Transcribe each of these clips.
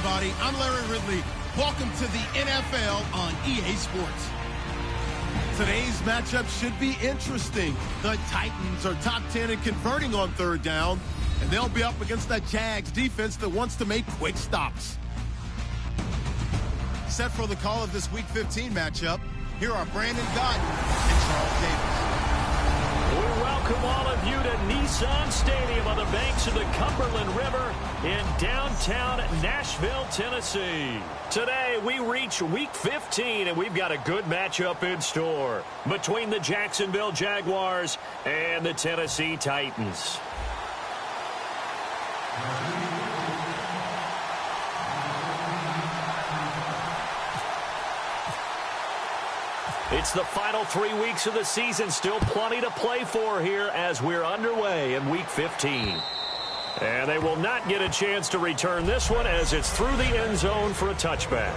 everybody. I'm Larry Ridley. Welcome to the NFL on EA Sports. Today's matchup should be interesting. The Titans are top 10 in converting on third down, and they'll be up against that Jags defense that wants to make quick stops. Set for the call of this Week 15 matchup, here are Brandon Gaudin and Charles Davis. We welcome all of you to Nissan Stadium on the banks of the Cumberland River in downtown Nashville, Tennessee. Today, we reach Week 15, and we've got a good matchup in store between the Jacksonville Jaguars and the Tennessee Titans. It's the final 3 weeks of the season. Still plenty to play for here as we're underway in Week 15. And they will not get a chance to return this one as it's through the end zone for a touchback.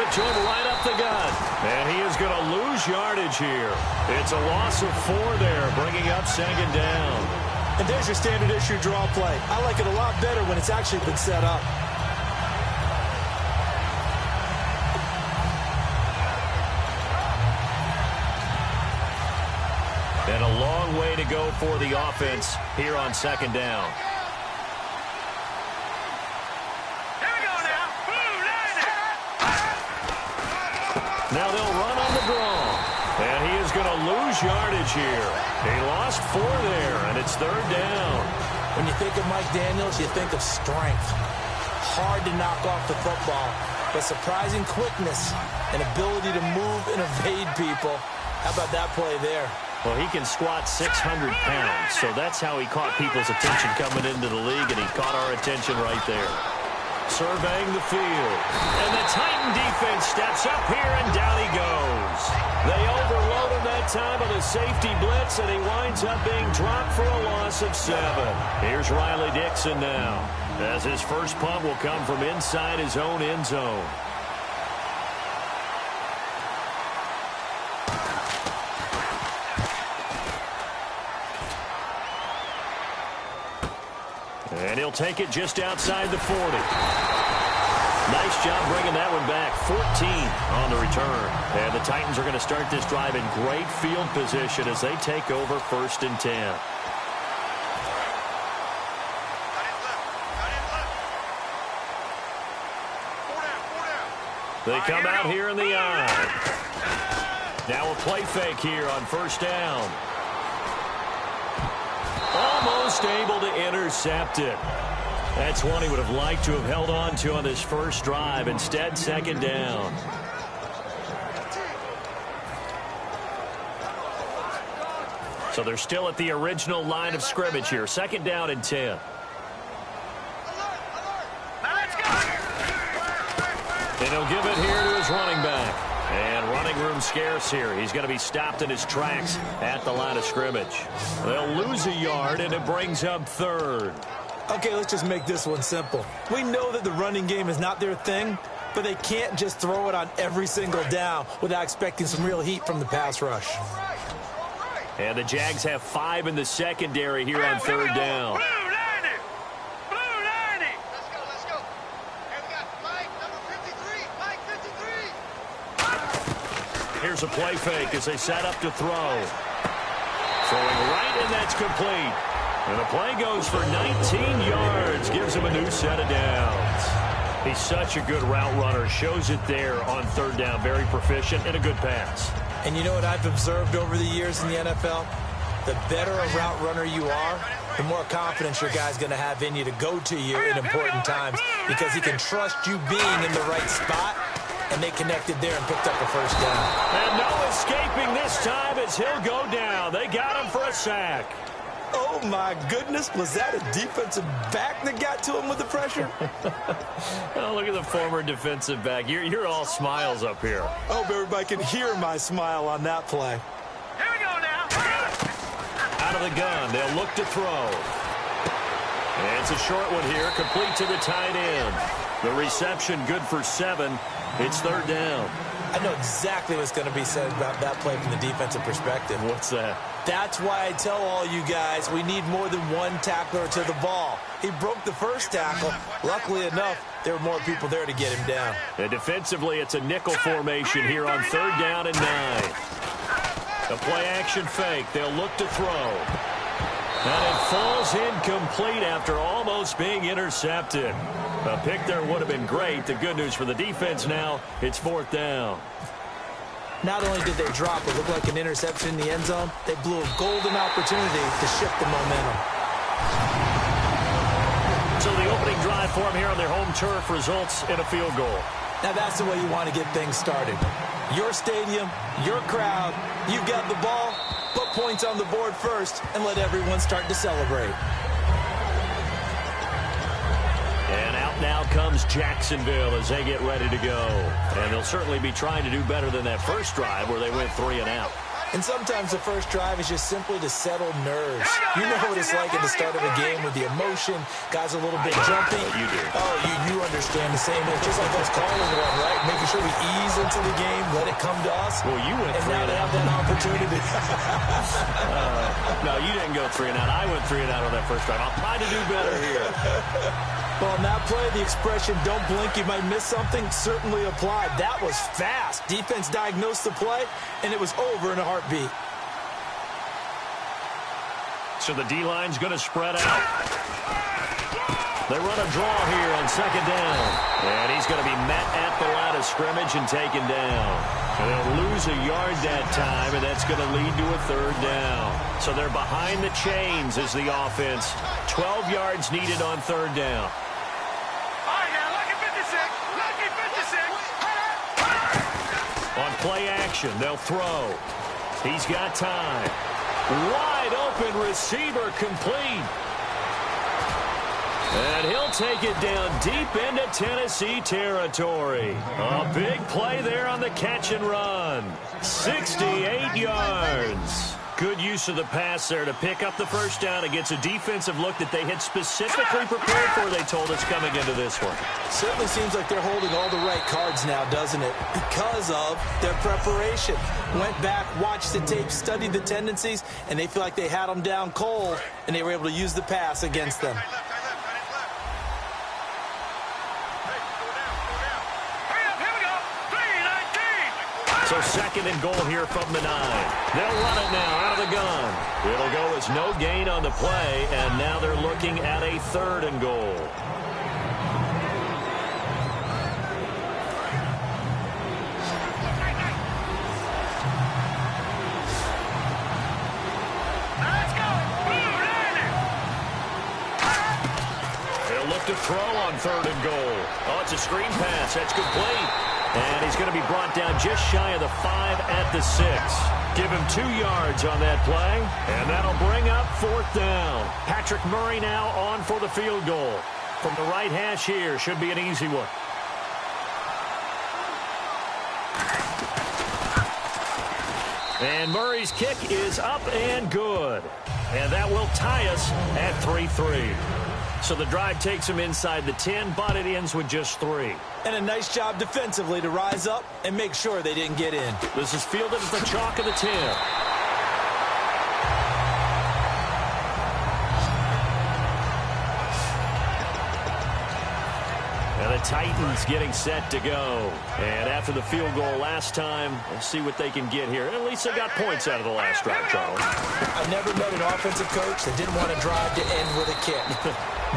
To him right up the gut. And he is going to lose yardage here. It's a loss of 4 there, bringing up second down. And there's your standard issue draw play. I like it a lot better when it's actually been set up. And a long way to go for the offense here on second down. Now they'll run on the draw. And he is going to lose yardage here. He lost 4 there, and it's third down. When you think of Mike Daniels, you think of strength. Hard to knock off the football, but surprising quickness and ability to move and evade people. How about that play there? Well, he can squat 600 pounds, so that's how he caught people's attention coming into the league, and he caught our attention right there. Surveying the field. And the Titan defense steps up here, and down he goes. They overload him that time on a safety blitz, and he winds up being dropped for a loss of 7. Here's Riley Dixon now, as his first punt will come from inside his own end zone. And he'll take it just outside the 40. Nice job bringing that one back. 14 on the return. And the Titans are going to start this drive in great field position as they take over 1st and 10. They come out here in the eye. Now a play fake here on 1st down. Almost able to intercept it. That's one he would have liked to have held on to on this first drive. Instead, second down. So they're still at the original line of scrimmage here. Second down and 10. And he'll give it here to his running back. And running room scarce here. He's going to be stopped in his tracks at the line of scrimmage. They'll lose a yard, and it brings up 3rd. Okay, let's just make this one simple. We know that the running game is not their thing, but they can't just throw it on every single down without expecting some real heat from the pass rush. And the Jags have 5 in the secondary here on 3rd down. Here's a play fake as they set up to throw. Throwing right, and that's complete. And the play goes for 19 yards. Gives him a new set of downs. He's such a good route runner. Shows it there on 3rd down. Very proficient and a good pass. And you know what I've observed over the years in the NFL? The better a route runner you are, the more confidence your guy's going to have in you to go to you in important times because he can trust you being in the right spot. And they connected there and picked up the 1st down. And no escaping this time as he'll go down. They got him for a sack. Oh, my goodness. Was that a defensive back that got to him with the pressure? Oh, look at the former defensive back. You're all smiles up here. I hope everybody can hear my smile on that play. Here we go now. Out of the gun. They'll look to throw. And it's a short one here, complete to the tight end. The reception good for 7. It's third down. I know exactly what's going to be said about that play from the defensive perspective. What's that? That's why I tell all you guys we need more than one tackler to the ball. He broke the first tackle. Luckily enough, there were more people there to get him down. And defensively, it's a nickel formation here on third down and 9. A play-action fake. They'll look to throw. And it falls incomplete after almost being intercepted. A pick there would have been great. The good news for the defense now, it's fourth down. Not only did they drop what looked like an interception in the end zone, they blew a golden opportunity to shift the momentum. So the opening drive for them here on their home turf results in a field goal. Now that's the way you want to get things started. Your stadium, your crowd, you've got the ball, put points on the board first, and let everyone start to celebrate. And out now comes Jacksonville as they get ready to go. And they'll certainly be trying to do better than that first drive where they went 3 and out. And sometimes the first drive is just simply to settle nerves. You know what it's like at the start of a game with the emotion, guys a little bit jumpy. You do. Oh, you understand the same. It's just like us calling one, right? Making sure we ease into the game, let it come to us. Well, you went 3 and now and they out. have that opportunity. No, you didn't go 3 and out. I went 3 and out on that first drive. I'll try to do better here. Well, on that play, the expression, don't blink, you might miss something, certainly applied. That was fast. Defense diagnosed the play, and it was over in a heartbeat. So the D-line's going to spread out. They run a draw here on second down. And he's going to be met at the line of scrimmage and taken down. And they'll lose a yard that time, and that's going to lead to a third down. So they're behind the chains as the offense. 12 yards needed on third down. On play action, they'll throw. He's got time. Wide open receiver complete. And he'll take it down deep into Tennessee territory. A big play there on the catch and run. 68 yards. Good use of the pass there to pick up the first down against a defensive look that they had specifically prepared for, they told us, coming into this one. Certainly seems like they're holding all the right cards now, doesn't it? Because of their preparation. Went back, watched the tape, studied the tendencies, and they feel like they had them down cold, and they were able to use the pass against them. So second and goal here from the 9. They'll run it now out of the gun. It'll go as no gain on the play, and now they're looking at a third and goal. They'll look to throw on third and goal. Oh, it's a screen pass. That's complete. And he's going to be brought down just shy of the 5 at the 6. Give him 2 yards on that play, and that'll bring up fourth down. Patrick Murray now on for the field goal. From the right hash here, should be an easy one. And Murray's kick is up and good. And that will tie us at 3-3. So the drive takes him inside the 10, but it ends with just 3. And a nice job defensively to rise up and make sure they didn't get in. This is fielded at the chalk of the 10. And the Titans getting set to go. And after the field goal last time, let's see what they can get here. At least they got points out of the last drive, Charles. I've never met an offensive coach that didn't want to drive to end with a kick.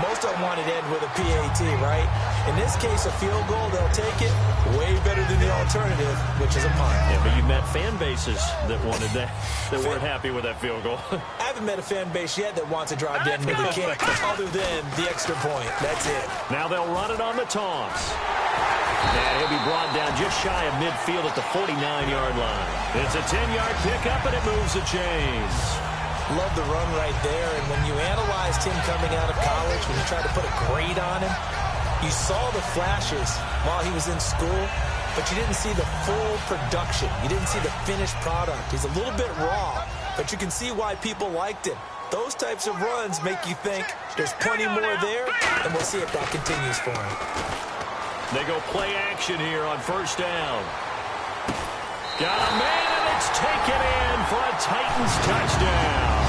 Most of them wanted to end with a PAT, right? In this case, a field goal, they'll take it way better than the alternative, which is a punt. Yeah, but you met fan bases that wanted that, that weren't happy with that field goal. I haven't met a fan base yet that wants to drive to end with a kick, other than the extra point. That's it. Now they'll run it on the toss. And he'll be brought down just shy of midfield at the 49-yard line. It's a 10-yard pickup, and it moves the chains. Love the run right there, and when you analyzed him coming out of college, when you tried to put a grade on him, you saw the flashes while he was in school, but you didn't see the full production. You didn't see the finished product. He's a little bit raw, but you can see why people liked him. Those types of runs make you think there's plenty more there, and we'll see if that continues for him. They go play action here on first down. Got a man, and it's taken in for a Titans touchdown.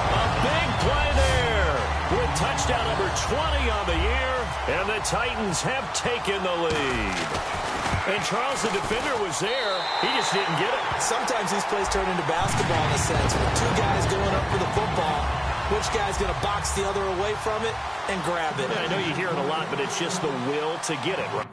A big play there with touchdown number 20 on the year, and the Titans have taken the lead. And Charles, the defender, was there. He just didn't get it. Sometimes these plays turn into basketball in a sense. With two guys going up for the football, which guy's going to box the other away from it and grab it? Yeah, I know you hear it a lot, but it's just the will to get it, right?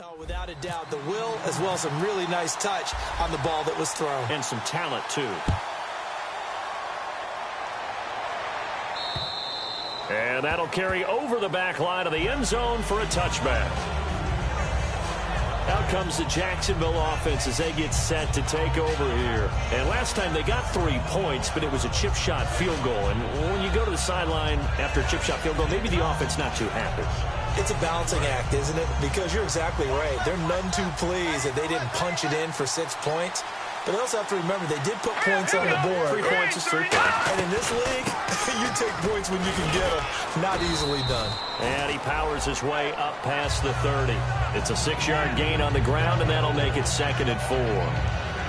Oh, without a doubt, the will as well as some really nice touch on the ball that was thrown. And some talent, too. And that'll carry over the back line of the end zone for a touchback. Out comes the Jacksonville offense as they get set to take over here. And last time they got 3 points, but it was a chip shot field goal. And when you go to the sideline after a chip shot field goal, maybe the offense not too happy. It's a balancing act, isn't it? Because you're exactly right. They're none too pleased that they didn't punch it in for 6 points. But they also have to remember they did put points on the board. 3 points is 3 points. And in this league, you take points when you can get them. Not easily done. And he powers his way up past the 30. It's a 6-yard gain on the ground, and that'll make it 2nd and 4.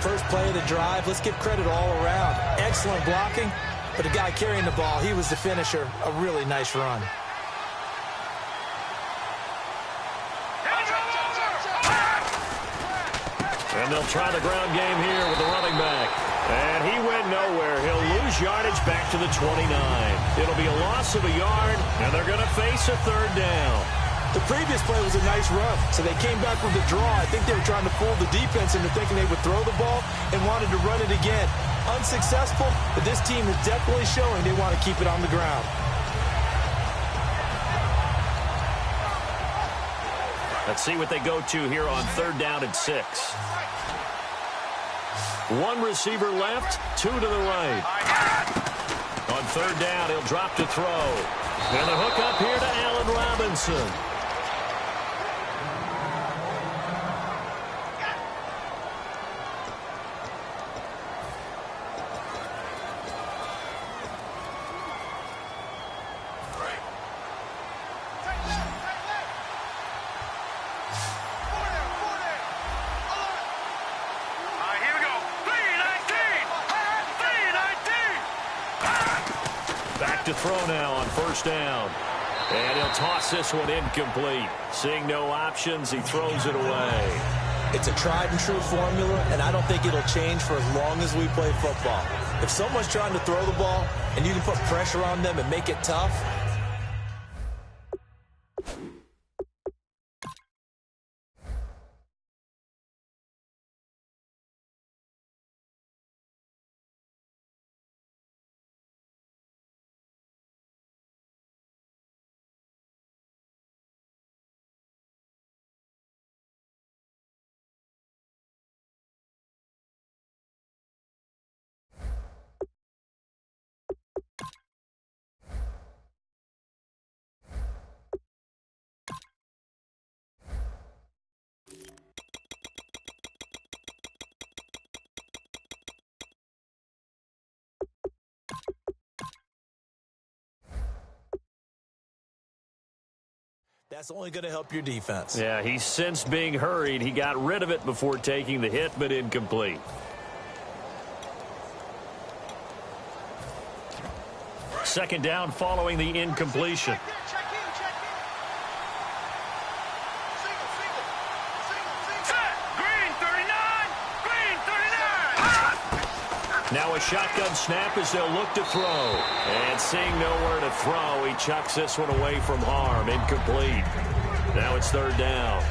First play of the drive, let's give credit all around. Excellent blocking, but the guy carrying the ball, he was the finisher. A really nice run. And they'll try the ground game here with the running back. And he went nowhere. He'll lose yardage back to the 29. It'll be a loss of a yard, and they're going to face a 3rd down. The previous play was a nice run, so they came back with a draw. I think they were trying to fool the defense into thinking they would throw the ball and wanted to run it again. Unsuccessful, but this team is definitely showing they want to keep it on the ground. Let's see what they go to here on 3rd down and 6. 1 receiver left, 2 to the right. On 3rd down, he'll drop to throw. And the hook up here to Allen Robinson. To throw now on 1st down. And he'll toss this one incomplete. Seeing no options, he throws it away. It's a tried and true formula, and I don't think it'll change for as long as we play football. If someone's trying to throw the ball and you can put pressure on them and make it tough, that's only going to help your defense. Yeah, he's since being hurried. He got rid of it before taking the hit, but incomplete. Second down following the incompletion. Now a shotgun snap as they'll look to throw. And seeing nowhere to throw, he chucks this one away from harm. Incomplete. Now it's third down.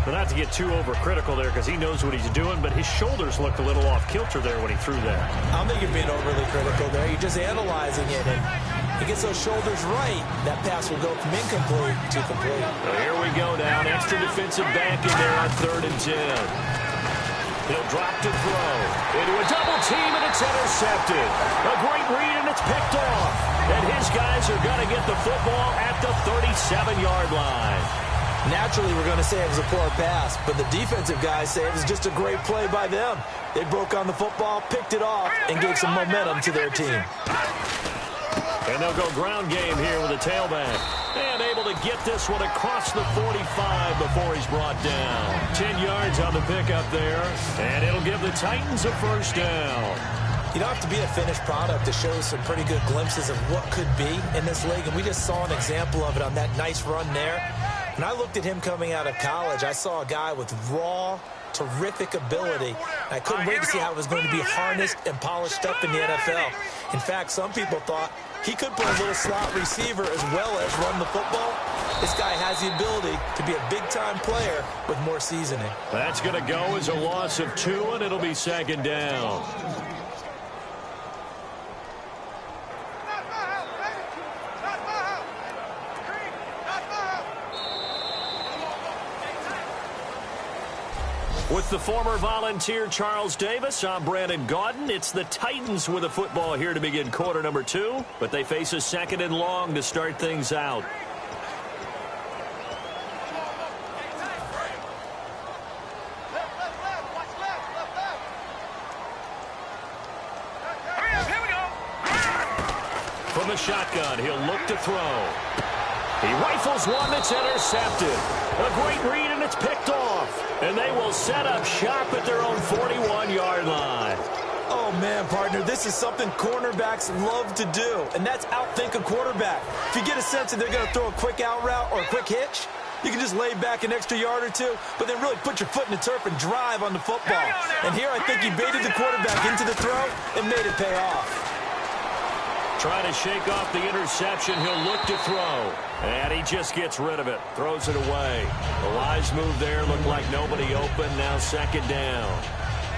But not to get too overcritical there because he knows what he's doing, but his shoulders looked a little off kilter there when he threw that. I don't think you're being overly critical there. You're just analyzing it, and he gets those shoulders right. That pass will go from incomplete to complete. So here we go now. An extra defensive back in there on 3rd and 10. He'll drop to throw. Into a double team, and it's intercepted. A great read, and it's picked off. And his guys are going to get the football at the 37-yard line. Naturally, we're going to say it was a poor pass, but the defensive guys say it was just a great play by them. They broke on the football, picked it off, and gave some momentum to their team. And they'll go ground game here with a tailback. And able to get this one across the 45 before he's brought down. 10 yards on the pickup there. And it'll give the Titans a first down. You don't have to be a finished product to show some pretty good glimpses of what could be in this league, and we just saw an example of it on that nice run there. When I looked at him coming out of college, I saw a guy with raw, terrific ability. I couldn't wait to see how it was going to be harnessed and polished up in the NFL. In fact, some people thought he could play a little slot receiver as well as run the football. This guy has the ability to be a big-time player with more seasoning. That's going to go as a loss of 2, and it'll be 2nd down. With the former Volunteer Charles Davis, I'm Brandon Gaudin. It's the Titans with a football here to begin quarter number 2, but they face a 2nd and long to start things out. From the shotgun, he'll look to throw. He rifles one that's intercepted. A great read, and it's picked off. And they will set up shop at their own 41-yard line. Oh, man, partner, this is something cornerbacks love to do, and that's outthink a quarterback. If you get a sense that they're going to throw a quick out route or a quick hitch, you can just lay back an extra yard or two, but then really put your foot in the turf and drive on the football. And here I think he baited the quarterback into the throw and made it pay off. Trying to shake off the interception. He'll look to throw. And he just gets rid of it. Throws it away. The wise move there. Looked like nobody open. Now 2nd down.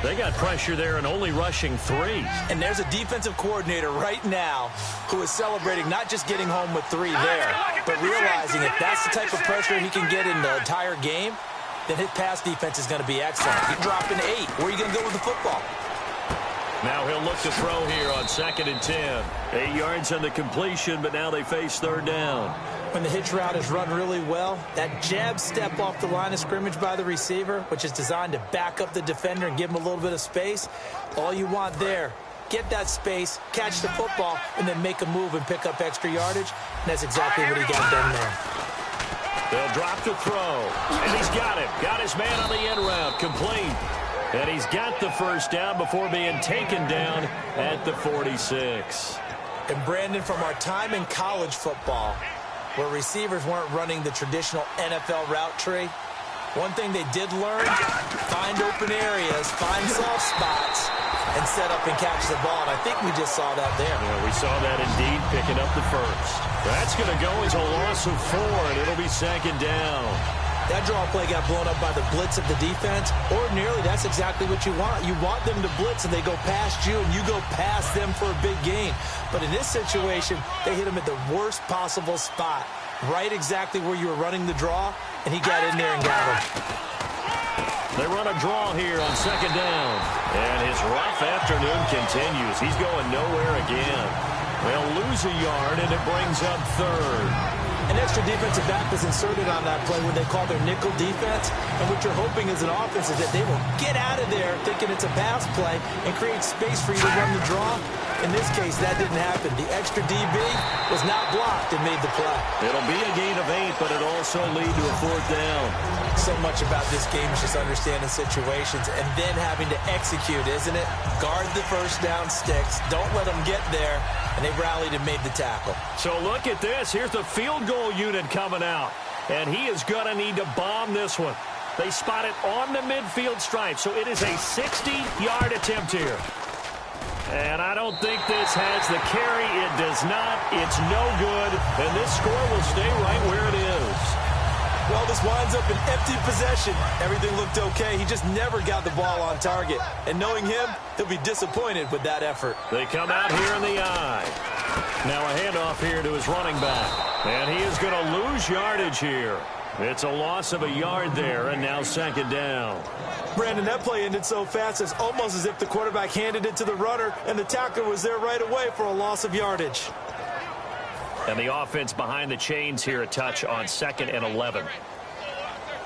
They got pressure there and only rushing 3. And there's a defensive coordinator right now who is celebrating not just getting home with 3 there, but realizing if that's the type of pressure he can get in the entire game, then his pass defense is going to be excellent. You're dropping 8. Where are you going to go with the football? Now he'll look to throw here on 2nd and 10. 8 yards on the completion, but now they face 3rd down. When the hitch route is run really well, that jab step off the line of scrimmage by the receiver, which is designed to back up the defender and give him a little bit of space, all you want there, get that space, catch the football, and then make a move and pick up extra yardage. And that's exactly what he got done there. They'll drop to throw, and he's got it. Got his man on the end route, complete. And he's got the first down before being taken down at the 46. And Brandon, from our time in college football, where receivers weren't running the traditional NFL route tree, one thing they did learn, find open areas, find soft spots, and set up and catch the ball. And I think we just saw that there. Yeah, we saw that indeed, picking up the first. That's going to go as a loss of 4, and it'll be 2nd down. That draw play got blown up by the blitz of the defense. Ordinarily, that's exactly what you want. You want them to blitz, and they go past you, and you go past them for a big gain. But in this situation, they hit him at the worst possible spot, right exactly where you were running the draw, and he got in there and got him. They run a draw here on 2nd down. And his rough afternoon continues. He's going nowhere again. They'll lose a yard, and it brings up 3rd. An extra defensive back was inserted on that play when they call their nickel defense. And what you're hoping as an offense is that they will get out of there thinking it's a pass play and create space for you to run the draw. In this case, that didn't happen. The extra DB was not blocked and made the play. It'll be a gain of 8, but it'll also lead to a 4th down. So much about this game is just understanding situations and then having to execute, isn't it? Guard the first down sticks. Don't let them get there. And they rallied and made the tackle. So look at this. Here's the field goal unit coming out. And he is going to need to bomb this one. They spot it on the midfield stripe. So it is a 60-yard attempt here. And I don't think this has the carry. It does not. It's no good. And this score will stay right where it is. Well, this winds up an empty possession. Everything looked okay. He just never got the ball on target. And knowing him, he'll be disappointed with that effort. They come out here in the eye. Now a handoff here to his running back. And he is going to lose yardage here. It's a loss of a yard there, and now second down. Brandon, that play ended so fast, it's almost as if the quarterback handed it to the runner, and the tackler was there right away for a loss of yardage. And the offense behind the chains here, a touch on 2nd and 11.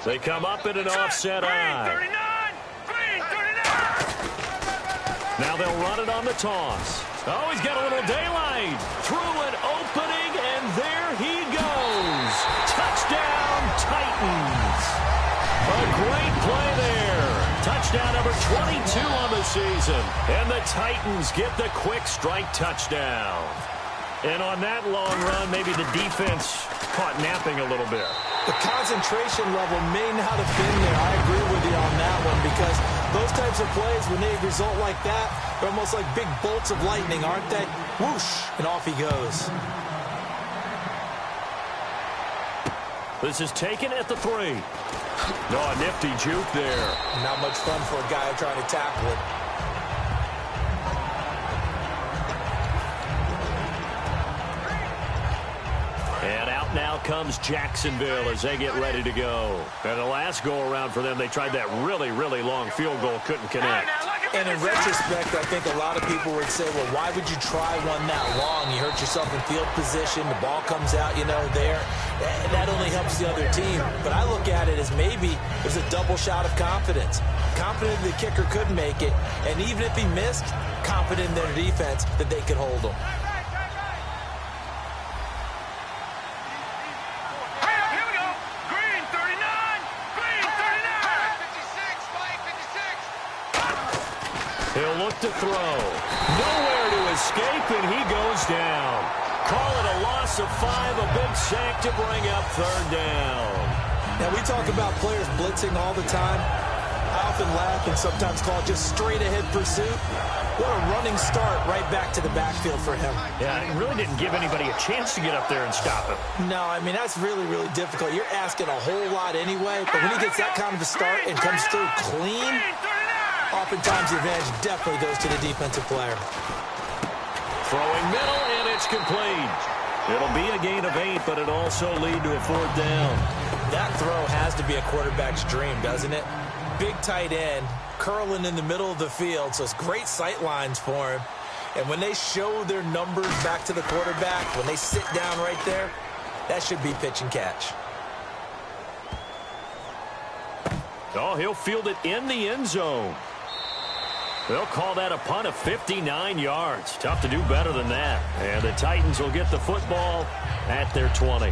They come up in an offset eye. Now they'll run it on the toss. Oh, he's got a little daylight. Through an opening, and there he goes. Touchdown, Titans. A great play there. Touchdown number 22 on the season. And the Titans get the quick strike touchdown. And on that long run, maybe the defense caught napping a little bit. The concentration level may not have been there. I agree with you on that one, because those types of plays, when they result like that, they're almost like big bolts of lightning, aren't they? Whoosh, and off he goes. This is taken at the 3. No, a nifty juke there. Not much fun for a guy trying to tackle it. And out now comes Jacksonville as they get ready to go. And the last go-around for them, they tried that really, really long field goal, couldn't connect. And in retrospect, I think a lot of people would say, well, why would you try one that long? You hurt yourself in field position. The ball comes out, there. That only helps the other team. But I look at it as maybe it was a double shot of confidence. Confident the kicker could make it. And even if he missed, confident in their defense that they could hold him. He'll look to throw. Nowhere to escape, and he goes down. Call it a loss of 5, a big sack to bring up 3rd down. Now, we talk about players blitzing all the time. I often laugh and sometimes call it just straight-ahead pursuit. What a running start right back to the backfield for him. Yeah, it really didn't give anybody a chance to get up there and stop him. No, I mean, that's really, really difficult. You're asking a whole lot anyway, but when he gets that kind of a start and comes through clean, oftentimes the advantage definitely goes to the defensive player. Throwing middle, and it's complete. It'll be a gain of 8, but it'll also lead to a 4th down. That throw has to be a quarterback's dream, doesn't it? Big tight end, curling in the middle of the field, so it's great sight lines for him. And when they show their numbers back to the quarterback, when they sit down right there, that should be pitch and catch. Oh, he'll field it in the end zone. They'll call that a punt of 59 yards. Tough to do better than that. And the Titans will get the football at their 20.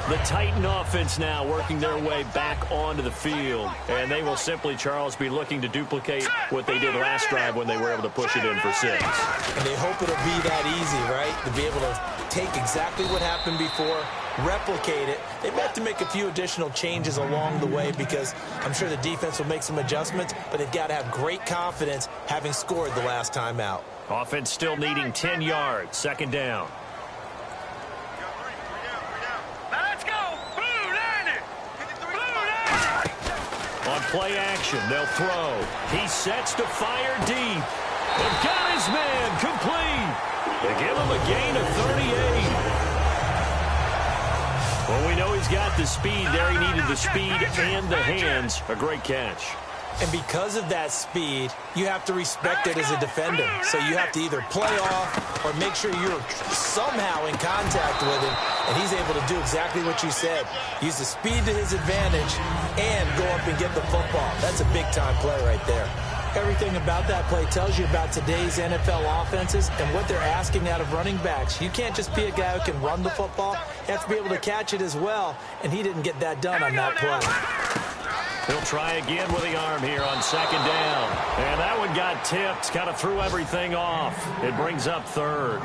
The Titan offense now working their way back onto the field. And they will simply, Charles, be looking to duplicate what they did last drive when they were able to push it in for 6. And they hope it'll be that easy, right? To be able to take exactly what happened before, replicate it. They may have to make a few additional changes along the way because I'm sure the defense will make some adjustments, but they've got to have great confidence having scored the last time out. Offense still needing 10 yards. 2nd down. On play action, they'll throw. He sets to fire deep. They've got his man complete. They give him a gain of 38. Well, we know he's got the speed there. He needed the speed and the hands. A great catch. And because of that speed, you have to respect it as a defender. So you have to either play off or make sure you're somehow in contact with him. And he's able to do exactly what you said. Use the speed to his advantage and go up and get the football. That's a big-time play right there. Everything about that play tells you about today's NFL offenses and what they're asking out of running backs. You can't just be a guy who can run the football. You have to be able to catch it as well. And he didn't get that done on that play. He'll try again with the arm here on 2nd down. And that one got tipped, kind of threw everything off. It brings up 3rd.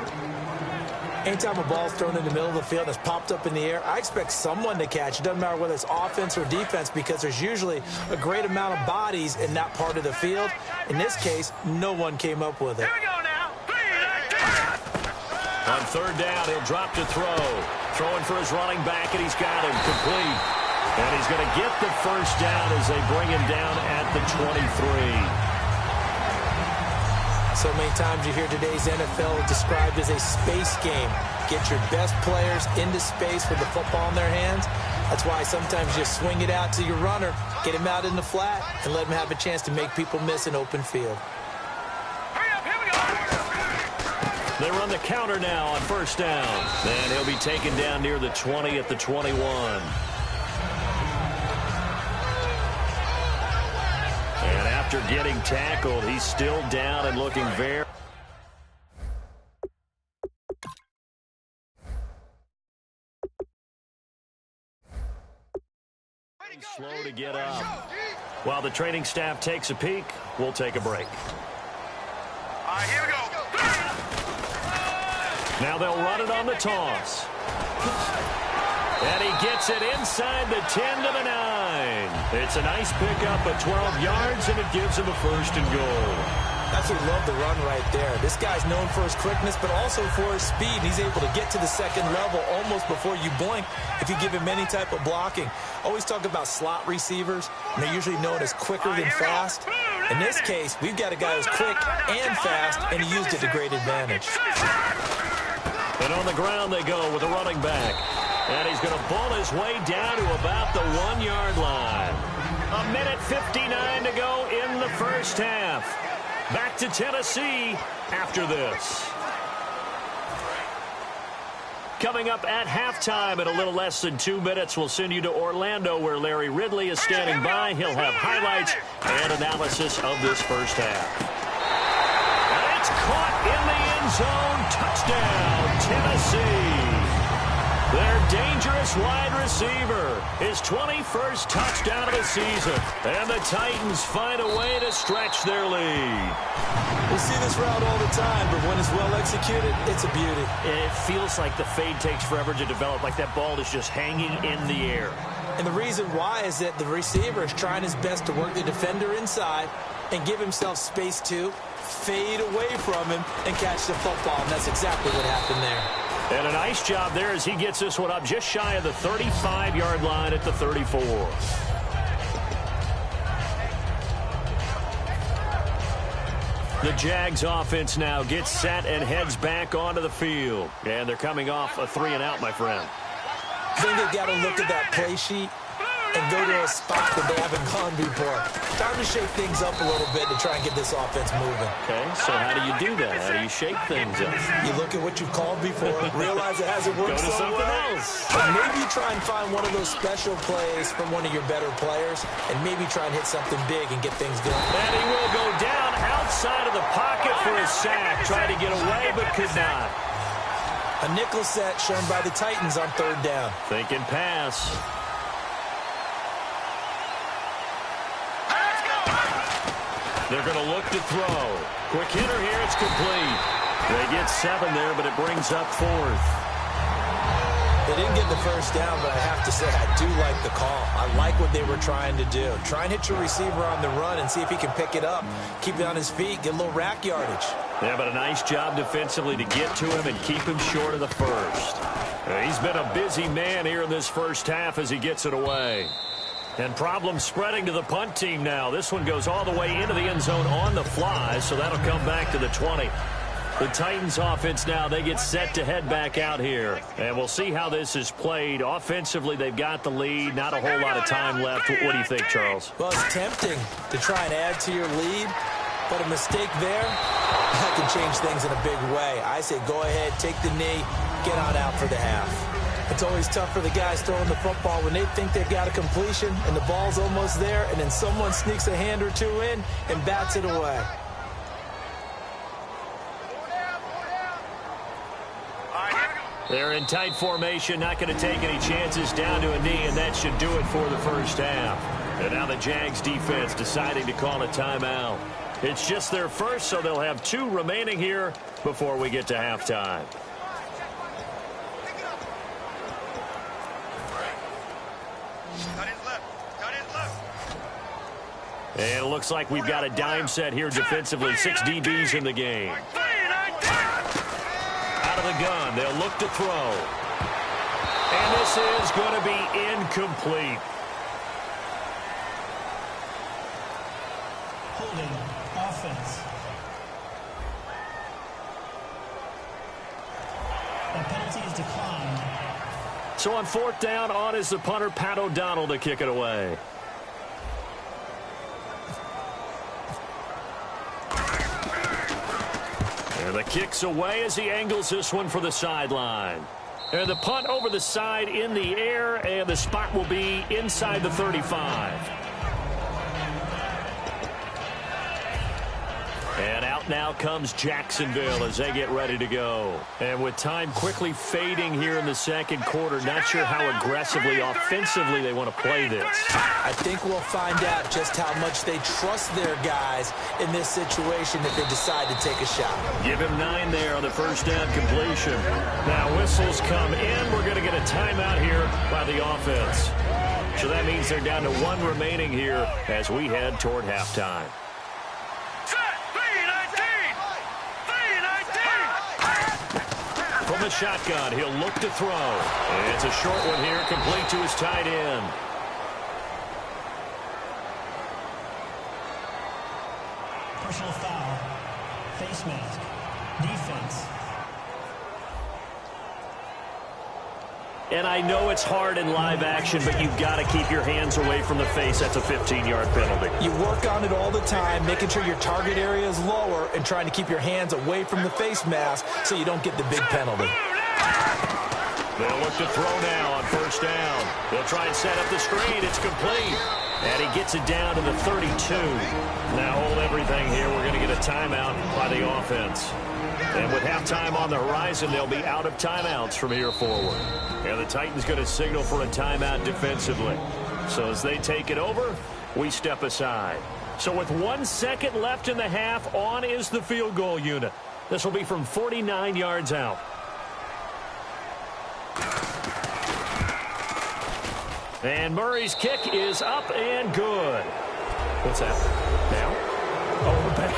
Anytime a ball's thrown in the middle of the field and it's popped up in the air, I expect someone to catch. It doesn't matter whether it's offense or defense because there's usually a great amount of bodies in that part of the field. In this case, no one came up with it. Here we go now. On third down, he'll drop to throw. Throwing for his running back, and he's got him complete. And he's going to get the first down as they bring him down at the 23. So many times you hear today's NFL described as a space game. Get your best players into space with the football in their hands. That's why sometimes you swing it out to your runner, get him out in the flat, and let him have a chance to make people miss an open field. Hurry up, here we go. They run the counter now on first down. And he'll be taken down near the 20 at the 21. And after getting tackled, he's still down and looking very... slow to get up. While the training staff takes a peek, we'll take a break. All right, here we go. Now they'll run it on the toss. And he gets it inside the 10 to the 9. It's a nice pickup of 12 yards, and it gives him a first and goal. Absolutely love the run right there. This guy's known for his quickness, but also for his speed. He's able to get to the second level almost before you blink if you give him any type of blocking. Always talk about slot receivers, and they're usually known as quicker than fast. In this case, we've got a guy who's quick and fast, and he used it to great advantage. And on the ground they go with a running back. And he's going to ball his way down to about the 1-yard line. 1:59 to go in the first half. Back to Tennessee after this. Coming up at halftime in a little less than 2 minutes, we'll send you to Orlando where Larry Ridley is standing by. He'll have highlights and analysis of this first half. And it's caught in the end zone. Touchdown, Tennessee. Their dangerous wide receiver, his 21st touchdown of the season. And the Titans find a way to stretch their lead. We see this route all the time, but when it's well executed, it's a beauty. It feels like the fade takes forever to develop, like that ball is just hanging in the air. And the reason why is that the receiver is trying his best to work the defender inside and give himself space to fade away from him and catch the football, and that's exactly what happened there. And a nice job there as he gets this one up just shy of the 35-yard line at the 34. The Jags offense now gets set and heads back onto the field. And they're coming off a 3-and-out, my friend. I think they've got to look at that play sheet and go to a spot that they haven't gone before. Time to shake things up a little bit to try and get this offense moving. Okay, so how do you do that? How do you shake things up? You look at what you've called before, realize it hasn't worked Go to so something well. else. But maybe you try and find one of those special plays from one of your better players and maybe try and hit something big and get things going. And he will go down outside of the pocket for his sack. Tried to get away, but could not. A nickel set shown by the Titans on third down. Thinking pass. They're going to look to throw. Quick hitter here. It's complete. They get 7 there, but it brings up 4th. They didn't get the first down, but I have to say I do like the call. I like what they were trying to do. Try and hit your receiver on the run and see if he can pick it up. Keep it on his feet. Get a little rack yardage. Yeah, but a nice job defensively to get to him and keep him short of the first. He's been a busy man here in this first half as he gets it away. And problems spreading to the punt team now. This one goes all the way into the end zone on the fly, so that'll come back to the 20. The Titans offense now, they get set to head back out here. And we'll see how this is played. Offensively, they've got the lead. Not a whole lot of time left. What do you think, Charles? Well, it's tempting to try and add to your lead, but a mistake there, that can change things in a big way. I say go ahead, take the knee, get on out for the half. It's always tough for the guys throwing the football when they think they've got a completion and the ball's almost there, and then someone sneaks a hand or two in and bats it away. They're in tight formation, not going to take any chances, down to a knee, and that should do it for the first half. And now the Jags defense deciding to call a timeout. It's just their first, so they'll have 2 remaining here before we get to halftime. And it looks like we've got a dime set here defensively. 6 DBs in the game. Out of the gun, they'll look to throw. And this is going to be incomplete. Holding offense. That penalty is declined. So on 4th down, on is the punter, Pat O'Donnell, to kick it away. And the kick's away as he angles this one for the sideline. And the punt over the side in the air, and the spot will be inside the 35. And out now comes Jacksonville as they get ready to go. And with time quickly fading here in the second quarter, not sure how aggressively, offensively they want to play this. I think we'll find out just how much they trust their guys in this situation if they decide to take a shot. Give him 9 there on the first down completion. Now whistles come in. We're going to get a timeout here by the offense. So that means they're down to 1 remaining here as we head toward halftime. From the shotgun, he'll look to throw. And it's a short one here, complete to his tight end. Personal foul. Face mask. Defense. And I know it's hard in live action, but you've got to keep your hands away from the face. That's a 15-yard penalty. You work on it all the time, making sure your target area is lower and trying to keep your hands away from the face mask so you don't get the big penalty. They'll look to throw now on first down. They'll try and set up the screen. It's complete. And he gets it down to the 32. Now hold everything here. We're going to get a timeout by the offense. And with halftime on the horizon, they'll be out of timeouts from here forward. And the Titans going to signal for a timeout defensively. So as they take it over, we step aside. So with 1 second left in the half, on is the field goal unit. This will be from 49 yards out. And Murray's kick is up and good. What's that? Now? Oh, we're back.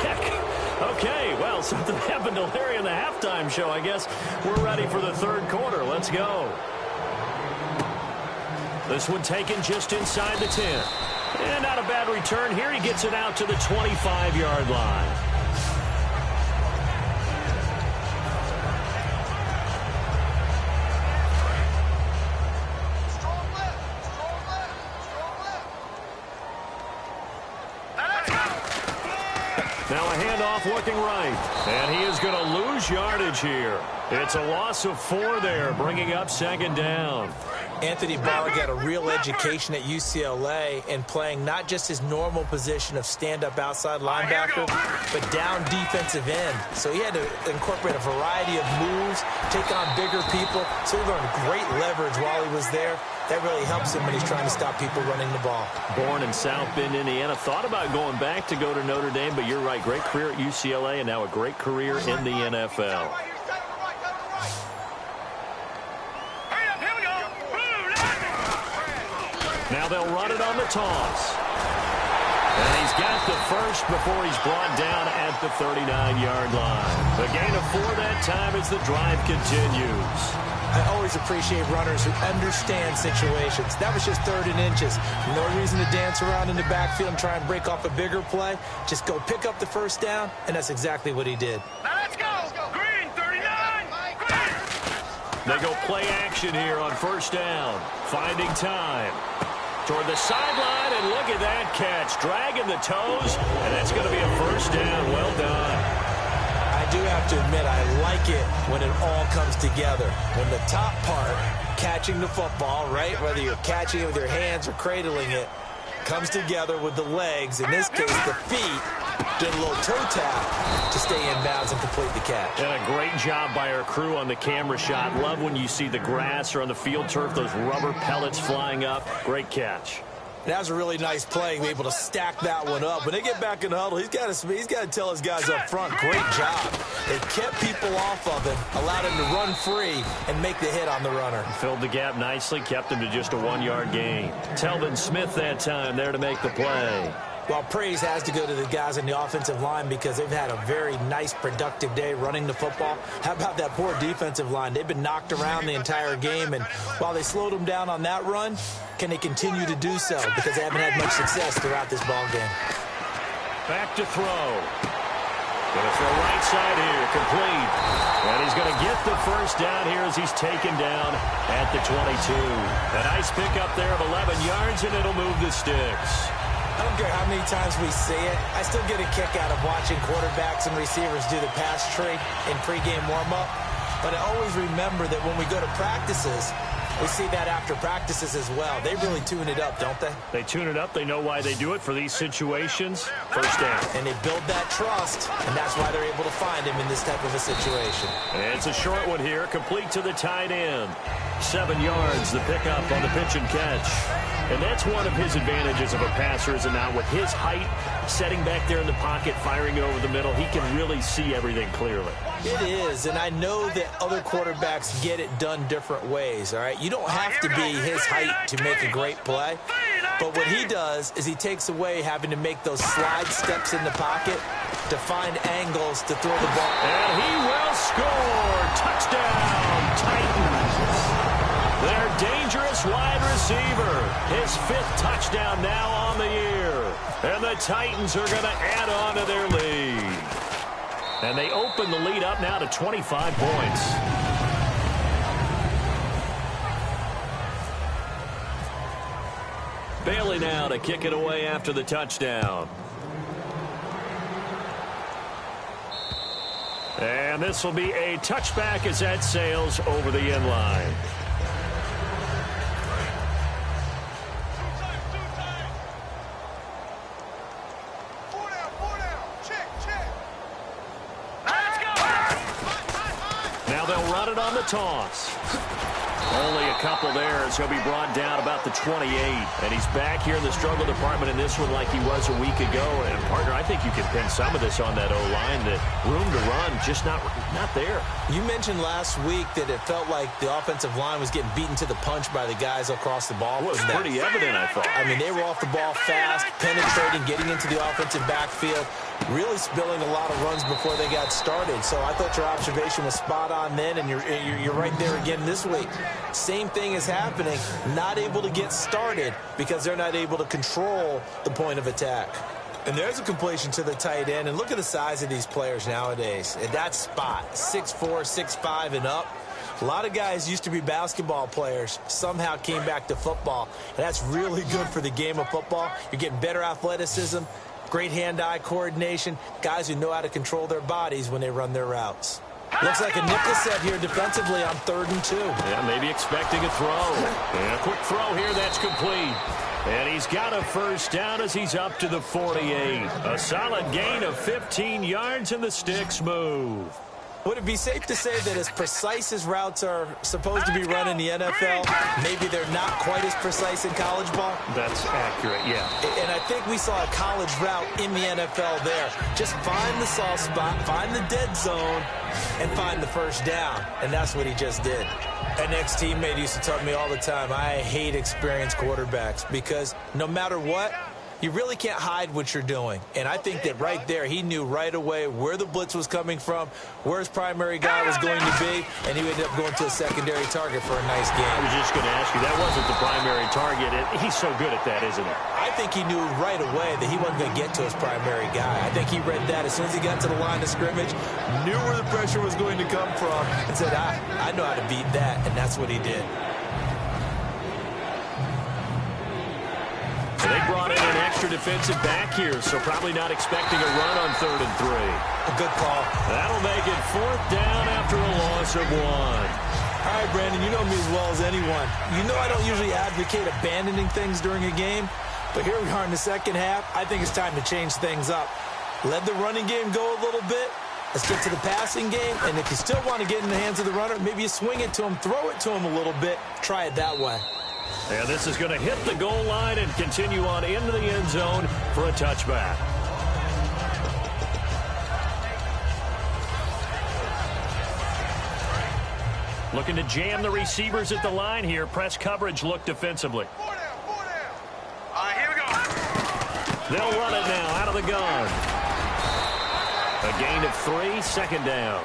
Okay, well, something happened to Larry in the halftime show. I guess we're ready for the third quarter. Let's go. This one taken just inside the 10. And not a bad return here. He gets it out to the 25-yard line. Now a handoff looking right. And he is going to lose yardage here. It's a loss of 4 there, bringing up second down. Anthony Barr got a real education at UCLA in playing not just his normal position of stand-up outside linebacker, but down defensive end. So he had to incorporate a variety of moves, take on bigger people. So he learned great leverage while he was there. That really helps him when he's trying to stop people running the ball. Born in South Bend, Indiana. Thought about going back to go to Notre Dame, but you're right. Great career at UCLA and now a great career in the NFL. Now they'll run it on the toss. And he's got the first before he's brought down at the 39-yard line. The gain of 4 that time as the drive continues. I always appreciate runners who understand situations. That was just 3rd and inches. No reason to dance around in the backfield and try and break off a bigger play. Just go pick up the first down, and that's exactly what he did. Now let's go. Green, 39. Green. They go play action here on first down. Finding time. Toward the sideline, and look at that catch. Dragging the toes, and that's going to be a first down. Well done. I do have to admit, I like it when it all comes together. When the top part, catching the football, right, whether you're catching it with your hands or cradling it, comes together with the legs, in this case the feet, did a little toe tap to stay in bounds and complete the catch. And a great job by our crew on the camera shot. Love when you see the grass or on the field turf, those rubber pellets flying up. Great catch. And that was a really nice play, be able to stack that one up. When they get back in the huddle, he's got to tell his guys up front, great job. They kept people off of him, allowed him to run free and make the hit on the runner. Filled the gap nicely, kept him to just a 1-yard gain. Telvin Smith that time there to make the play. Well, praise has to go to the guys on the offensive line because they've had a very nice, productive day running the football. How about that poor defensive line? They've been knocked around the entire game, and while they slowed them down on that run, can they continue to do so? Because they haven't had much success throughout this ball game. Back to throw. Going to throw right side here, complete. And he's going to get the first down here as he's taken down at the 22. A nice pickup there of 11 yards, and it'll move the sticks. I don't care how many times we see it. I still get a kick out of watching quarterbacks and receivers do the pass tree in pregame warm-up. But I always remember that when we go to practices, we see that after practices as well. They really tune it up, don't they? They tune it up. They know why they do it for these situations. First down. And they build that trust, and that's why they're able to find him in this type of a situation. And it's a short one here, complete to the tight end. 7 yards, the pickup on the pitch and catch. And that's one of his advantages of a passer, is now with his height, setting back there in the pocket, firing over the middle, he can really see everything clearly. It is, and I know that other quarterbacks get it done different ways, all right? You don't have to be his height to make a great play, but what he does is he takes away having to make those slide steps in the pocket to find angles to throw the ball. And he will score. Touchdown, Titans. Their dangerous wide receiver. His 5th touchdown now on the year. And the Titans are going to add on to their lead. And they open the lead up now to 25 points. Bailey now to kick it away after the touchdown. And this will be a touchback as that sails over the end line. Now they'll run it on the toss. Only a couple there as he'll be brought down about the 28. And he's back here in the struggle department in this one like he was a week ago. And, partner, I think you can pin some of this on that O-line. That room to run, just not there. You mentioned last week that it felt like the offensive line was getting beaten to the punch by the guys across the ball. It was pretty evident, I thought. I mean, they were off the ball fast, penetrating, getting into the offensive backfield, really spilling a lot of runs before they got started. So I thought your observation was spot on then, and you're right there again this week. Same thing is happening, not able to get started because they're not able to control the point of attack. And there's a completion to the tight end, and look at the size of these players nowadays. At that spot, 6'4", 6'5", and up. A lot of guys used to be basketball players, somehow came back to football, and that's really good for the game of football. You're getting better athleticism, great hand-eye coordination, guys who know how to control their bodies when they run their routes. Looks like a nickel set here defensively on 3rd and 2. Yeah, maybe expecting a throw. And a quick throw here, that's complete. And he's got a first down as he's up to the 48. A solid gain of 15 yards, and the sticks move. Would it be safe to say that as precise as routes are supposed to be run in the NFL, maybe they're not quite as precise in college ball? That's accurate, yeah. And I think we saw a college route in the NFL there. Just find the soft spot, find the dead zone, and find the first down. And that's what he just did. An ex-teammate used to tell me all the time, I hate experienced quarterbacks because no matter what, you really can't hide what you're doing. And I think that right there, he knew right away where the blitz was coming from, where his primary guy was going to be, and he ended up going to a secondary target for a nice game. I was just going to ask you, that wasn't the primary target. He's so good at that, isn't he? I think he knew right away that he wasn't going to get to his primary guy. I think he read that as soon as he got to the line of scrimmage, knew where the pressure was going to come from, and said, I know how to beat that, and that's what he did. So they brought in an extra defensive back here, so probably not expecting a run on 3rd and 3. A good call. That'll make it 4th down after a loss of 1. All right, Brandon, you know me as well as anyone. You know I don't usually advocate abandoning things during a game, but here we are in the second half. I think it's time to change things up. Let the running game go a little bit. Let's get to the passing game, and if you still want to get in the hands of the runner, maybe you swing it to him, throw it to him a little bit, try it that way. And this is going to hit the goal line and continue on into the end zone for a touchback. Looking to jam the receivers at the line here. Press coverage look defensively. Four down, four down. All right, here we go. They'll run it now out of the gun. A gain of 3, second down.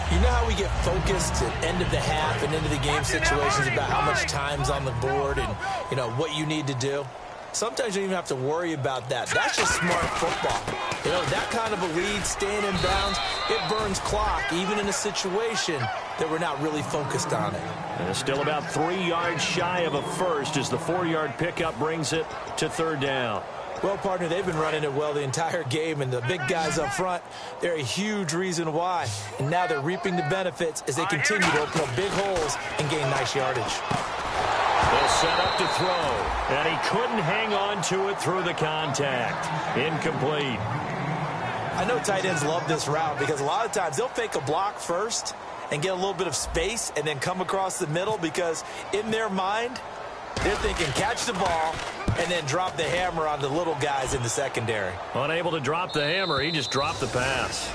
You know how we get focused at end of the half and into the game situations about how much time's on the board and, you know, what you need to do? Sometimes you don't even have to worry about that. That's just smart football. You know, that kind of a lead, staying in bounds, it burns clock, even in a situation that we're not really focused on it. And it's still about 3 yards shy of a first as the 4-yard pickup brings it to third down. Well, partner, they've been running it well the entire game, and the big guys up front, they're a huge reason why. And now they're reaping the benefits as they continue to open up big holes and gain nice yardage. They'll set up to throw, and he couldn't hang on to it through the contact. Incomplete. I know tight ends love this route because a lot of times they'll fake a block first and get a little bit of space and then come across the middle because in their mind, they're thinking catch the ball and then drop the hammer on the little guys in the secondary. Unable to drop the hammer, he just dropped the pass.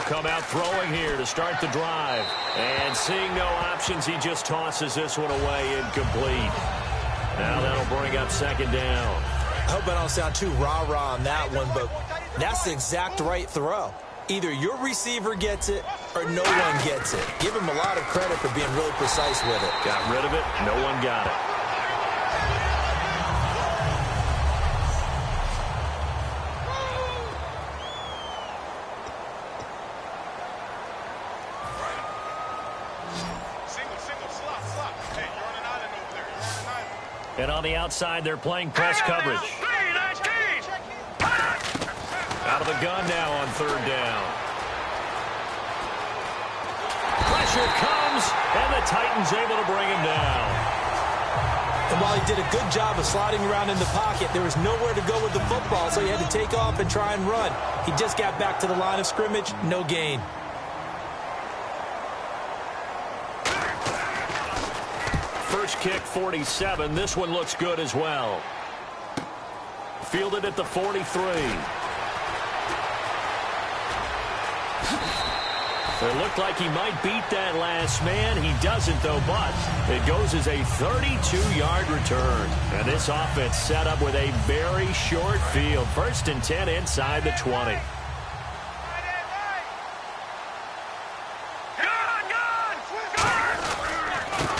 Come out throwing here to start the drive. And seeing no options, he just tosses this one away, incomplete. Now that'll bring up second down. I hope I don't sound too rah-rah on that one, but that's the exact right throw. Either your receiver gets it or no one gets it. Give him a lot of credit for being really precise with it. Got rid of it. No one got it. And on the outside, they're playing press coverage. Out of the gun now on third down. Pressure comes, and the Titans able to bring him down. And while he did a good job of sliding around in the pocket, there was nowhere to go with the football, so he had to take off and try and run. He just got back to the line of scrimmage, no gain. First kick, 47. This one looks good as well. Fielded at the 43. It looked like he might beat that last man. He doesn't, though, but it goes as a 32-yard return. And this offense set up with a very short field. First and 10 inside the 20.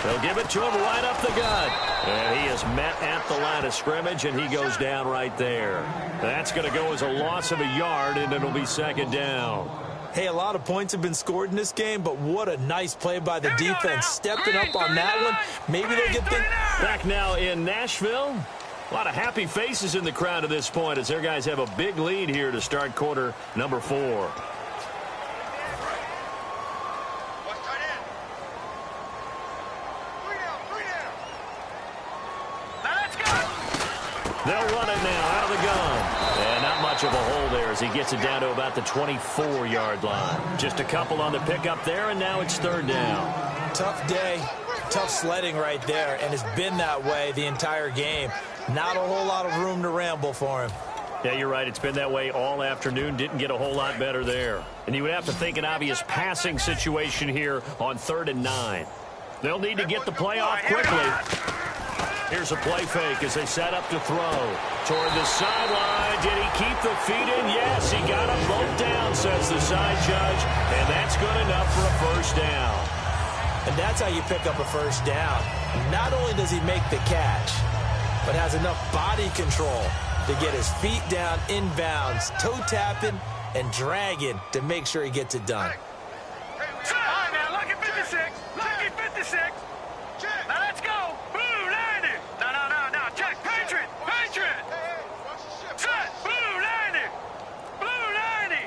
They'll give it to him right up the gut. And he is met at the line of scrimmage, and he goes down right there. That's going to go as a loss of a yard, and it'll be second down. Hey, a lot of points have been scored in this game, but what a nice play by the defense. Stepping up on that one. Maybe they'll get things. Back now in Nashville. A lot of happy faces in the crowd at this point as their guys have a big lead here to start quarter number 4. They'll run it now out of the gun. And not much of a hole there as he gets it down to about the 24-yard line. Just a couple on the pickup there, and now it's third down. Tough day, tough sledding right there, and it's been that way the entire game. Not a whole lot of room to ramble for him. Yeah, you're right. It's been that way all afternoon. Didn't get a whole lot better there. And you would have to think an obvious passing situation here on 3rd and 9. They'll need to get the play off quickly. Here's a play fake as they set up to throw. Toward the sideline. Did he keep the feet in? Yes, he got them both down, says the side judge. And that's good enough for a first down. And that's how you pick up a first down. Not only does he make the catch, but has enough body control to get his feet down inbounds, toe tapping and dragging to make sure he gets it done. All right, now, lucky 56. Lucky 56. Now, let's go. Blue 90. No. Check. Patriot. Set. Blue 90. Blue 90.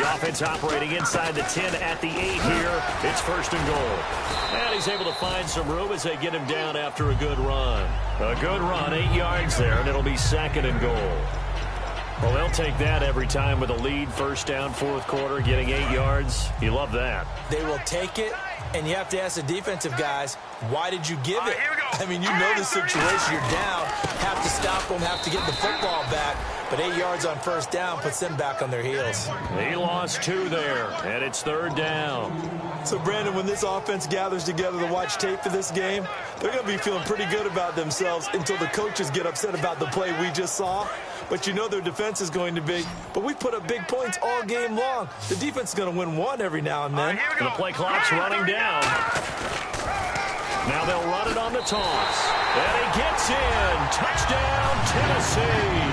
The Offense operating inside the 10 at the 8 here. It's first and goal. And he's able to find some room as they get him down after a good run. A good run, 8 yards there, and it'll be second and goal. Well, they'll take that every time with a lead. First down, fourth quarter, getting 8 yards. You love that. They will take it, and you have to ask the defensive guys, why did you give it? I mean, you know the situation. You're down, have to stop them, have to get the football back. But 8 yards on first down puts them back on their heels. He lost 2 there, and it's third down. So, Brandon, when this offense gathers together to watch tape for this game, they're going to be feeling pretty good about themselves until the coaches get upset about the play we just saw. But you know their defense is going to be. But we put up big points all game long. The defense is going to win one every now and then. The play clock's running down. Now they'll run it on the toss. And he gets in. Touchdown, Tennessee.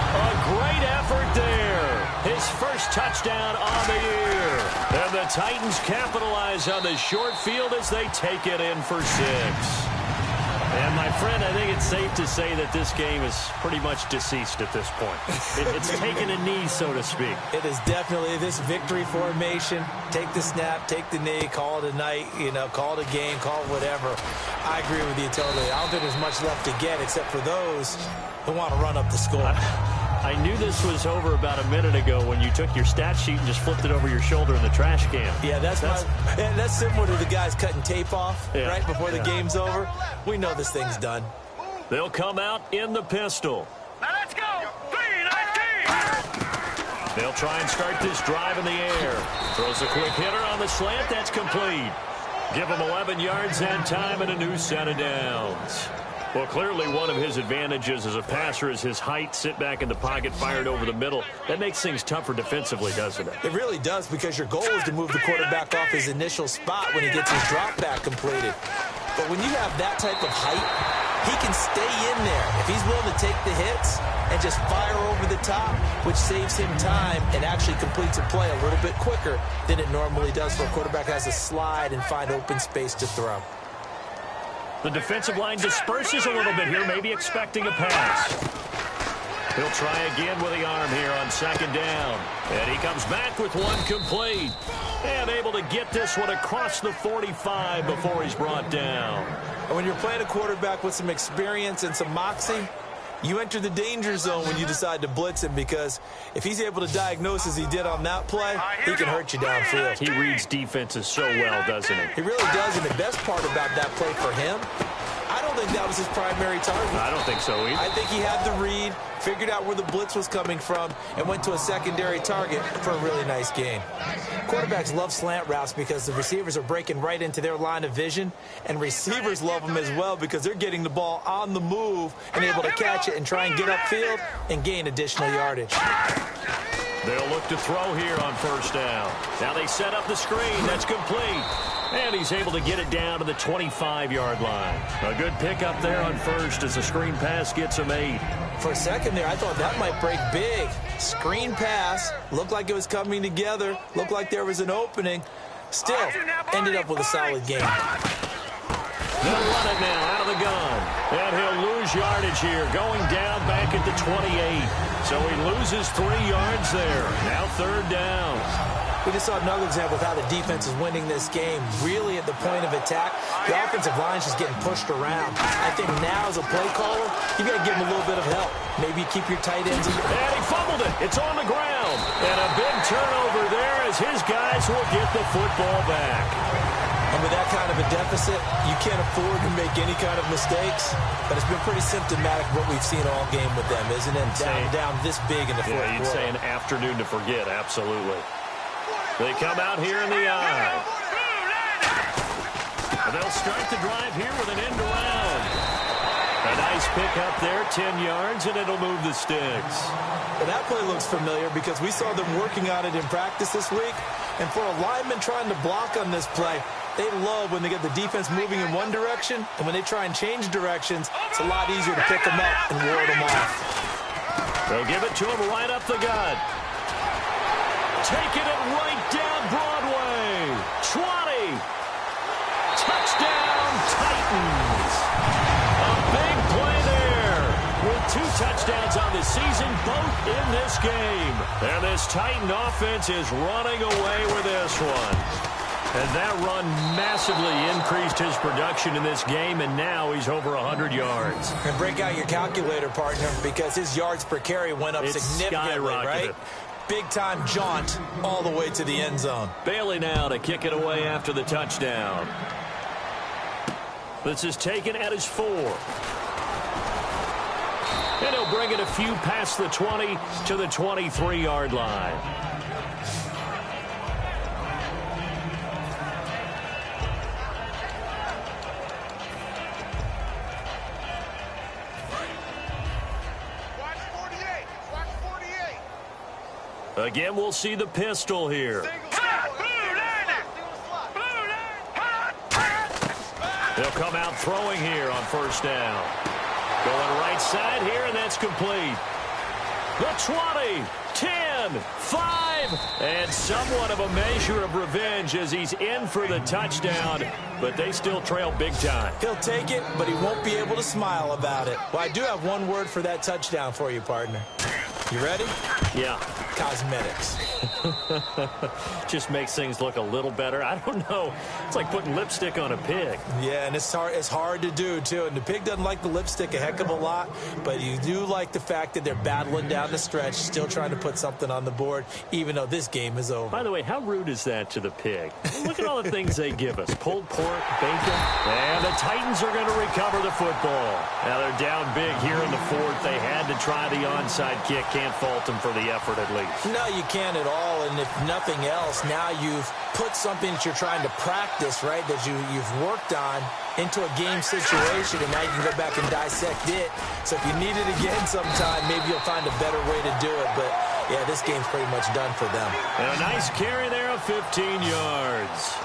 A great effort there. His first touchdown on the year. And the Titans capitalize on the short field as they take it in for 6. And, my friend, I think it's safe to say that this game is pretty much deceased at this point. It's taken a knee, so to speak. It is definitely this victory formation. Take the snap, take the knee, call it a night, call it a game, call it whatever. I agree with you totally. I don't think there's much left to get except for those who want to run up the score. I knew this was over about a minute ago when you took your stat sheet and just flipped it over your shoulder in the trash can. Yeah, that's similar to the guys cutting tape off right before the game's over. We know this thing's done. They'll come out in the pistol. Now let's go. 3-19. They'll try and start this drive in the air. Throws a quick hitter on the slant. That's complete. Give him 11 yards and time and a new set of downs. Well, clearly one of his advantages as a passer is his height. Sit back in the pocket, fired over the middle. That makes things tougher defensively, doesn't it? It really does, because your goal is to move the quarterback off his initial spot when he gets his drop back completed. But when you have that type of height, he can stay in there. If he's willing to take the hits and just fire over the top, which saves him time and actually completes a play a little bit quicker than it normally does, where a quarterback has to slide and find open space to throw. The defensive line disperses a little bit here, maybe expecting a pass. He'll try again with the arm here on second down. And he comes back with one complete. And able to get this one across the 45 before he's brought down. And when you're playing a quarterback with some experience and some moxie, you enter the danger zone when you decide to blitz him, because if he's able to diagnose as he did on that play, he can hurt you downfield. He reads defenses so well, doesn't he? He really does, and the best part about that play for him, I don't think that was his primary target. I don't think so either. I think he had the read, figured out where the blitz was coming from, and went to a secondary target for a really nice gain. Quarterbacks love slant routes because the receivers are breaking right into their line of vision, and receivers love them as well because they're getting the ball on the move and able to catch it and try and get upfield and gain additional yardage. They'll look to throw here on first down. Now they set up the screen. That's complete. And he's able to get it down to the 25-yard line. A good pickup there on first as the screen pass gets him 8. For a second there, I thought that might break big. Screen pass, looked like it was coming together, looked like there was an opening. Still, ended up with a solid game. They'll run it now out of the gun. And he'll lose yardage here, going down back at the 28. So he loses 3 yards there. Now third down. We just saw another example of how the defense is winning this game. Really at the point of attack, the offensive line's just getting pushed around. I think now as a play caller, you got to give him a little bit of help. Maybe keep your tight ends in. And he fumbled it. It's on the ground. And a big turnover there as his guys will get the football back. And with that kind of a deficit, you can't afford to make any kind of mistakes. But it's been pretty symptomatic what we've seen all game with them, isn't it? Down this big in the fourth quarter. You'd say an afternoon to forget, absolutely. They come out here in the eye. And they'll start the drive here with an end around. A nice pickup there, 10 yards, and it'll move the sticks. Well, that play looks familiar because we saw them working on it in practice this week. And for a lineman trying to block on this play, they love when they get the defense moving in one direction, and when they try and change directions, it's a lot easier to pick them up and ward them off. They'll give it to him right up the gut. Taking it right down Broadway. 20. Touchdown, Titans. A big play there with 2 touchdowns on the the season, both in this game. And this Titan offense is running away with this one. And that run massively increased his production in this game, and now he's over 100 yards. And break out your calculator, partner, because his yards per carry went up significantly, right? Big-time jaunt all the way to the end zone. Bailey now to kick it away after the touchdown. This is taken at his 4. And he'll bring it a few past the 20 to the 23-yard line. Again, we'll see the pistol here. They'll come out throwing here on first down. Going right side here, and that's complete. The 20, 10, 5, and somewhat of a measure of revenge as he's in for the touchdown, but they still trail big time. He'll take it, but he won't be able to smile about it. Well, I do have one word for that touchdown for you, partner. You ready? Yeah. Cosmetics. Just makes things look a little better. I don't know. It's like putting lipstick on a pig. Yeah, and it's hard to do, too. And the pig doesn't like the lipstick a heck of a lot, but you do like the fact that they're battling down the stretch, still trying to put something on the board, even though this game is over. By the way, how rude is that to the pig? Look at all the things they give us. Pulled pork, bacon. And the Titans are going to recover the football. Now they're down big here in the fourth. They had to try the onside kick. Can't fault them for the effort at least. No, you can't at all, and if nothing else, now you've put something that you're trying to practice, right, that you've worked on into a game situation, and now you can go back and dissect it. So if you need it again sometime, maybe you'll find a better way to do it. But, yeah, this game's pretty much done for them. And a nice carry there of 15 yards.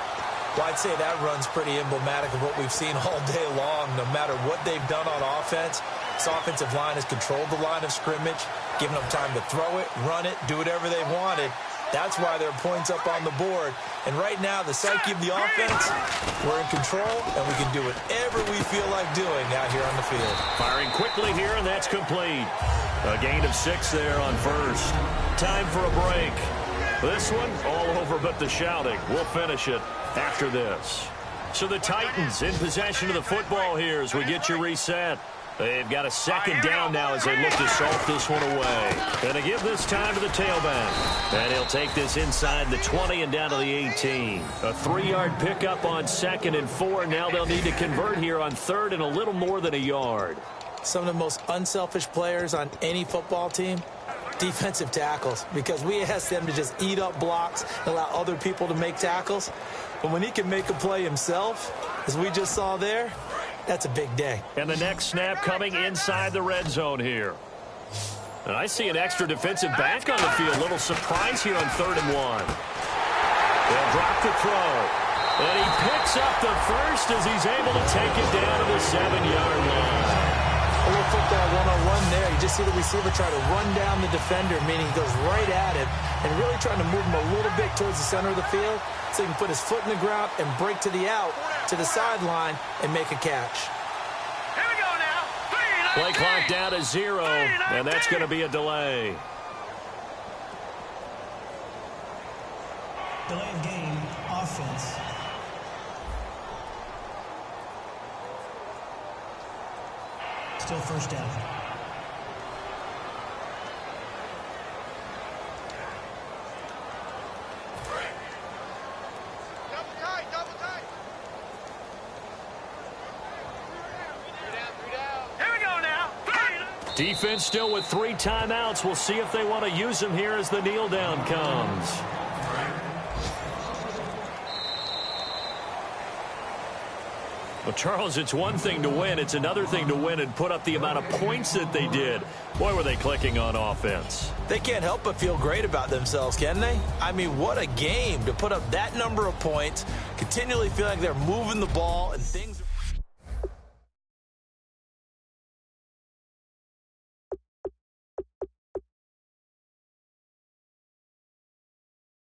Well, I'd say that run's pretty emblematic of what we've seen all day long. No matter what they've done on offense, this offensive line has controlled the line of scrimmage, giving them time to throw it, run it, do whatever they wanted. That's why there are points up on the board. And right now, the psyche of the offense, we're in control, and we can do whatever we feel like doing out here on the field. Firing quickly here, and that's complete. A gain of 6 there on first. Time for a break. This one, all over but the shouting. We'll finish it after this. So the Titans in possession of the football here as we get you reset. They've got a second down now as they look to salt this one away. And they give this time to the tailback. And he'll take this inside the 20 and down to the 18. A 3-yard pickup on 2nd and 4. Now they'll need to convert here on 3rd and a little more than a yard. Some of the most unselfish players on any football team, defensive tackles, because we ask them to just eat up blocks and allow other people to make tackles. But when he can make a play himself, as we just saw there, that's a big day. And the next snap coming inside the red zone here. And I see an extra defensive back on the field. Little surprise here on 3rd and 1. They'll drop the throw. And he picks up the first as he's able to take it down to the 7-yard line. A little football one-on-one there. You just see the receiver try to run down the defender, meaning he goes right at him and really trying to move him a little bit towards the center of the field so he can put his foot in the ground and break to the out, to the sideline, and make a catch. Here we go now. Play clock down to 0, and that's going to be a delay. Delay of game, offense. Still first down. Double tight. Here we go now. Defense still with 3 timeouts. We'll see if they want to use them here as the kneel down comes. Well, Charles, it's one thing to win. It's another thing to win and put up the amount of points that they did. Boy, were they clicking on offense. They can't help but feel great about themselves, can they? I mean, what a game to put up that number of points, continually feel like they're moving the ball and things